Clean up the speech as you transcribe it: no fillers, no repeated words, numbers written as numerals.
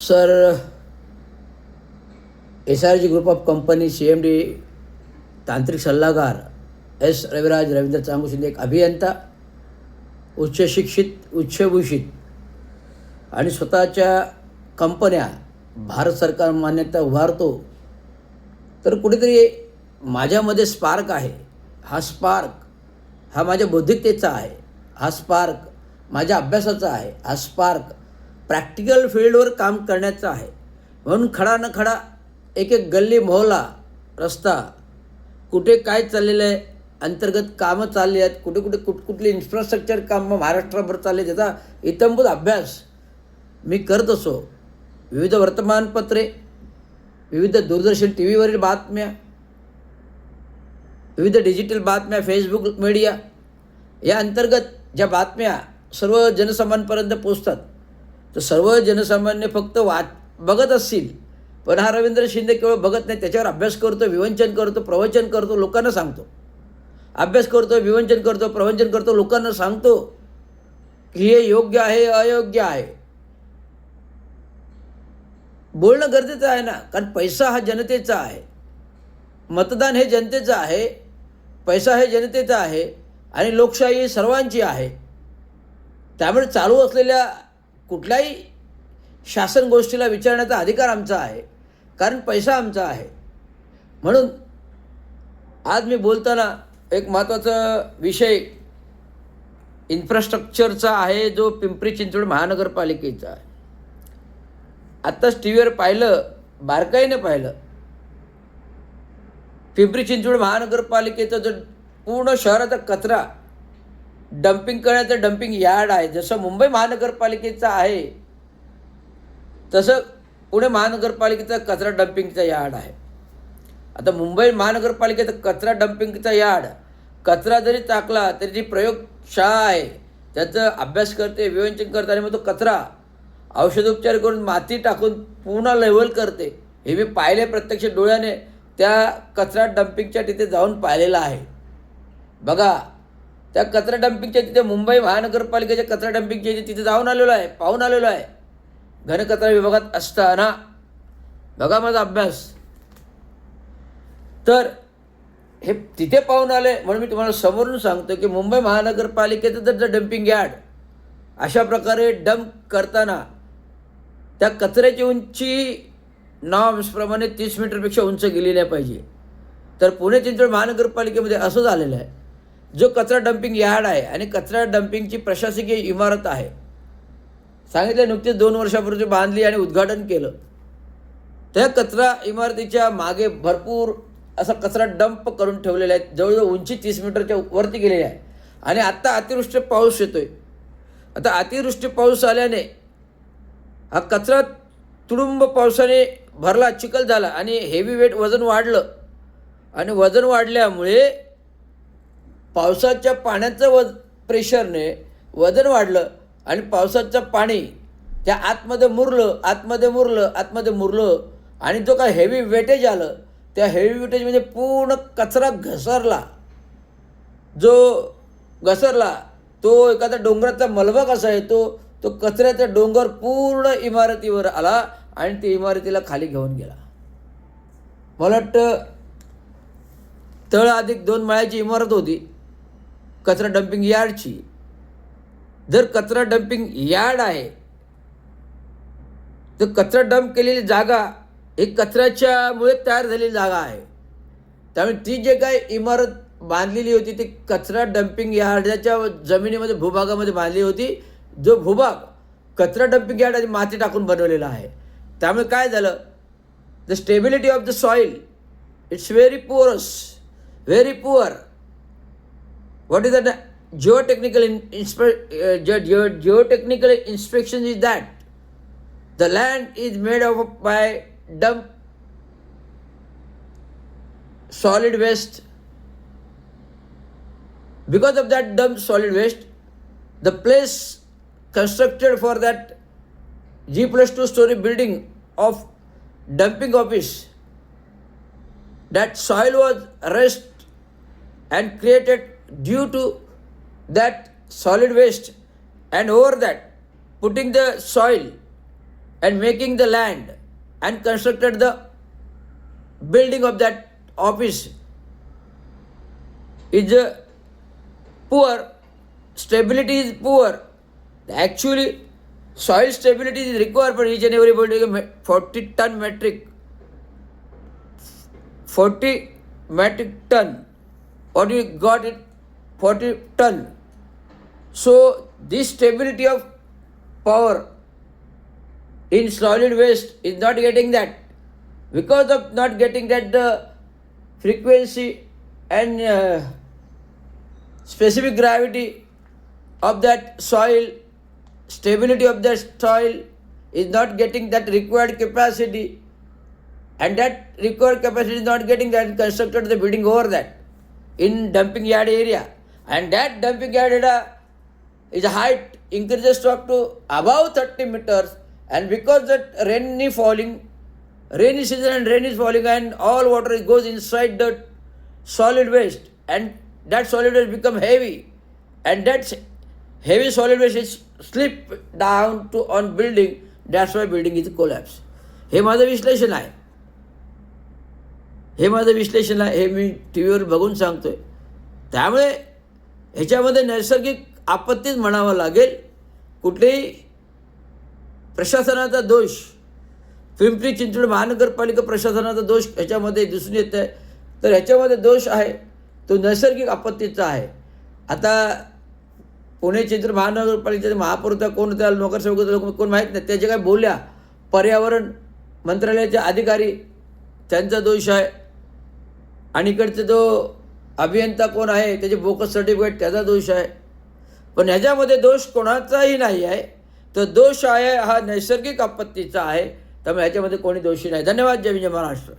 Sir, SRG group of company CMD तांत्रिक सल्लागार S Raviraj Ravindra Changu Shinde, एक अभियंता, उच्च शिक्षित, उच्चभूषित आणि स्वतःच्या कंपन्या भारत सरकार मान्यता उभारतो. तर कुठेतरी माझ्यामध्ये स्पार्क आहे. हा स्पार्क हा माझ्या बौद्धिकतेचा आहे. हा स्पार्क माझ्या अभ्यासाचा आहे. हा स्पार्क प्रॅक्टिकल फील्डवर काम करण्याचा आहे. म्हणून खडा न खडा एक एक गल्ली मोहल्ला रस्ता कुठे काय चाललेलं आहे, अंतर्गत कामं चालली आहेत, कुठे कुठे कुठली इन्फ्रास्ट्रक्चर कामं महाराष्ट्रभर चालले, त्याचा इत्थंभूत अभ्यास मी करत असो. विविध वर्तमानपत्रे, विविध दूरदर्शन TV वरील बातम्या, विविध डिजिटल बातम्या, फेसबुक मीडिया या अंतर्गत ज्या बातम्या सर्व जनसामान्यांपर्यंत पोचतात, तर सर्व जनसामान्य फक्त बघत असतील, पण हा रवींद्र शिंदे केवळ बघत नाही, त्याच्यावर अभ्यास करतो, विवंचन करतो, प्रवचन करतो, लोकांना सांगतो. अभ्यास करतो, विवंचन करतो, प्रवचन करतो, लोकांना सांगतो की हे योग्य आहे, अयोग्य आहे. बोलणं गरजेचं आहे ना, कारण पैसा हा जनतेचा आहे, मतदान हे जनतेचं आहे, पैसा हे जनतेचा आहे आणि लोकशाही सर्वांची आहे. त्यामुळे चालू असलेल्या कुठल्याही शासन गोष्टीला विचारण्याचा अधिकार आमचा आहे, कारण पैसा आमचा आहे. म्हणून आज मी बोलताना एक महत्त्वाचा विषय इन्फ्रास्ट्रक्चरचा आहे, जो पिंपरी चिंचवड महानगरपालिकेचा आहे. आत्ताच TVवर पाहिलं, बारकाईने पाहिलं, पिंपरी चिंचवड महानगरपालिकेचा जो पूर्ण शहराचा कचरा डम्पिंग करण्याचं डम्पिंग यार्ड आहे. जसं मुंबई महानगरपालिकेचा आहे तसं पुणे महानगरपालिकेचा कचरा डम्पिंगचा यार्ड आहे. आता मुंबई महानगरपालिकेचा कचरा डम्पिंगचा यार्ड, कचरा जरी टाकला तरी जी प्रयोगशाळा आहे त्याचा अभ्यास करते, विवेचन करते आणि मग तो कचरा औषधोपचार करून माती टाकून पुन्हा लेवल करते. हे मी पाहिले प्रत्यक्ष डोळ्याने, त्या कचरा डम्पिंगच्या तिथे जाऊन पाहिलेलं आहे. बघा, त्या कचरा डम्पिंगच्या तिथे, मुंबई महानगरपालिकेच्या कचरा डम्पिंगच्या तिथे जाऊन आलेलो आहे, पाहून आलेलो आहे. घनकचरा विभागात असताना बघा माझा अभ्यास. तर हे तिथे पाहून आले म्हणून मी तुम्हाला समोरून सांगतो की मुंबई महानगरपालिकेचं जर डम्पिंग यार्ड अशा प्रकारे डंप करताना त्या कचऱ्याची उंची नॉर्म्सप्रमाणे 30 मीटरपेक्षा उंच गेली नाही पाहिजे. तर पुणे चिंचवड महानगरपालिकेमध्ये असं झालेलं आहे, जो कचरा डम्पिंग यार्ड आहे आणि कचरा डम्पिंगची प्रशासकीय इमारत आहे, सांगितलं नुकतीच 2 वर्षापूर्वी बांधली आणि उद्घाटन केलं. त्या कचरा इमारतीच्या मागे भरपूर असा कचरा डंप करून ठेवलेला आहे, जवळजवळ उंची 30 मीटरच्या वरती गेलेली आहे. आणि आत्ता अतिवृष्टी पाऊस येतोय. आता अतिवृष्टी पाऊस आल्याने हा कचरा तुडुंब पावसाने भरला, चिखल झाला आणि हेवी वेट वजन वाढलं. आणि वजन वाढल्यामुळे पावसाच्या पाण्याचं प्रेशरने वजन वाढलं आणि पावसाचं पाणी त्या आतमध्ये मुरलं आणि जो काय हेवी वेटेज आलं, त्या हेवी वेटेजमध्ये पूर्ण कचरा घसरला. जो घसरला तो एखादा डोंगराचा मलबा कसा आहे, तो कचऱ्याचा डोंगर पूर्ण इमारतीवर आला आणि ती इमारतीला खाली घेऊन गेला. मला वाटतं तळ अधिक 2 माळ्याची इमारत होती कचरा डम्पिंग यार्डची. जर कचरा डम्पिंग यार्ड आहे तर कचरा डंप केलेली जागा ही कचऱ्याच्यामुळे तयार झालेली जागा आहे. त्यामुळे ती जे काय इमारत बांधलेली होती ती कचरा डम्पिंग यार्डाच्या जमिनीमध्ये, भूभागामध्ये बांधली होती. जो भूभाग कचरा डम्पिंग यार्ड आणि माती टाकून बनवलेला आहे. त्यामुळे काय झालं, the stability of the soil it's very poor. What is the geotechnical inspection is that the land is made up by dump solid waste. Because of that dump solid waste, the place constructed for that G+2 story building of dumping office, that soil was raised and created due to that solid waste, and over that putting the soil and making the land and constructed the building of that office is poor, stability is poor. Actually, soil stability is required for each and every building. 40 metric ton. What you got it? 40 ton. So this stability of power in solid waste is not getting that. Because of not getting that frequency and specific gravity of that soil, stability of that soil is not getting that required capacity, and that required capacity is not getting that, constructed the building over that in dumping yard area, and that dumping yard area is height increases up to above 30 meters, and because that rainy season and rain is falling and all water goes inside the solid waste, and that solid waste become heavy, and that heavy solid waste is slip down to on building. That's why building is collapse. हे माझं विश्लेषण आहे, हे मी T व्हीवर बघून सांगतोय. त्यामुळे ह्याच्यामध्ये नैसर्गिक आपत्तीच म्हणावं लागेल. कुठलेही प्रशासनाचा दोष, पिंपरी चिंचवड महानगरपालिका प्रशासनाचा दोष ह्याच्यामध्ये दिसून येत आहे. तर ह्याच्यामध्ये दोष आहे तो नैसर्गिक आपत्तीचा आहे. आता पुणे चिंचवड महानगरपालिकेचे महापौर होता, कोण होत्या, नगरसेवक कोण माहीत नाही, त्याच्या काय बोलल्या, पर्यावरण मंत्रालयाचे अधिकारी त्यांचा दोष आहे, आणि इकडचे जो अभियंता कोण आहे त्याचे बोकस सर्टिफिकेट त्याचा दोष आहे. पण ह्याच्यामध्ये दोष कोणाचाही नाही आहे. तर दोष आहे हा नैसर्गिक आपत्तीचा आहे. त्यामुळे ह्याच्यामध्ये कोणी दोषी नाही. धन्यवाद. जय विजय महाराष्ट्र.